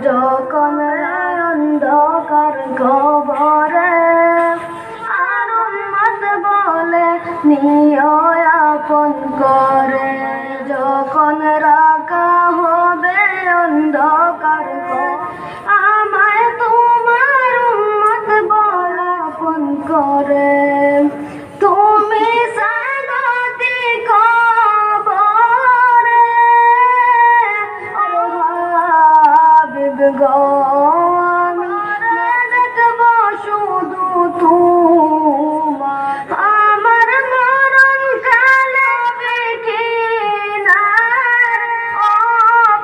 যখন অন্ধকার কবরে আর উম্মত বলে নিও আপন করে, যখন রাখা হবে অন্ধকার আমায় তোমার উম্মত বলে আপন করে। তুমি সাদাতি কবরে হাবিব গো দেখব শুধু তোমার, আমার মরণ কালে বিকিনার ও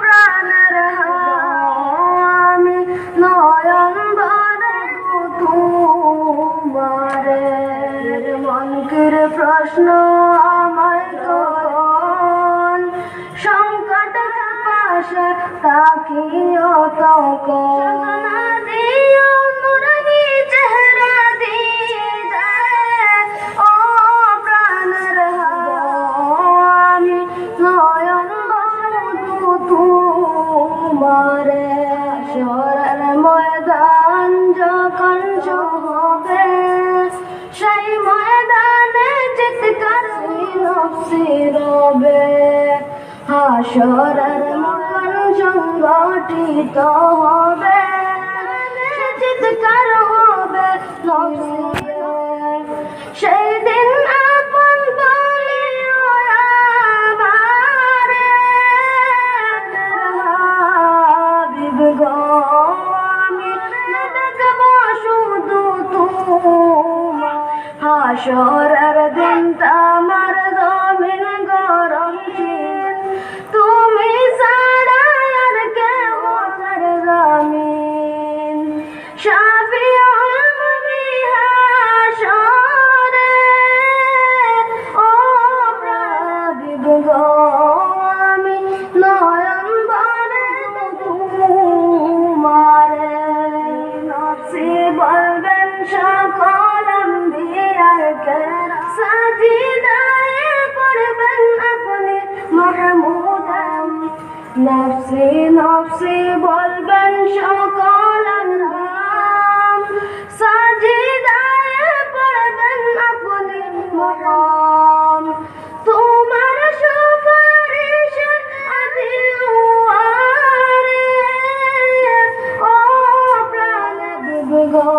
প্রাণের আমি নয়ন ভরে তোমারে। মনকের প্রশ্ন আমায় কখন সংকট পাশে তাকিও তখন দিও নুরানি চেহারা দিয়ে ও প্রাণের আমি নয়ন বন্ধু তোমারে। হাশরের ময়দান যখন হবে সেই ময়দানে চিৎকার নফসি রবে, হাশরের ময়দান সংগঠিত হবে চিৎকার হবে নফসি। সেই দিন আপন বলিও আমারে হাবিব গো আমি দেখব শুধু তোমার, হাশরের দিন আমার জমিন গরম শীত তুমি ছাড়া আর কেউ জামিন। শাফিউল হাশরে ও হাবিব গো আমি নয়ন ভরে তোমারে। নফসি বলবেন সকল আম্বিয়াকে সাজিদায়ে পড়বেন আপনি মাহমুদাম। নফসি নফসি বলবেন সকল আম্বিয়াম সাজিদায়ে পড়বেন আপনি মহাম। তোমার সুপারিশ আদিওয়ারে ও প্রাণের গো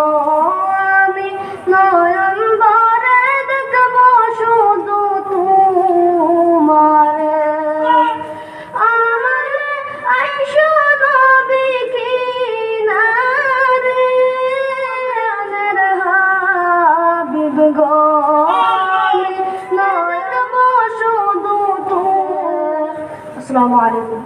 আমি নয়ন ভরে দেখব শুধু তোমারে। আমার আইসো নবী কিনারে হাবিব গো আমি নয়ন শুধু তোমার। আসসালামু আলাইকুম।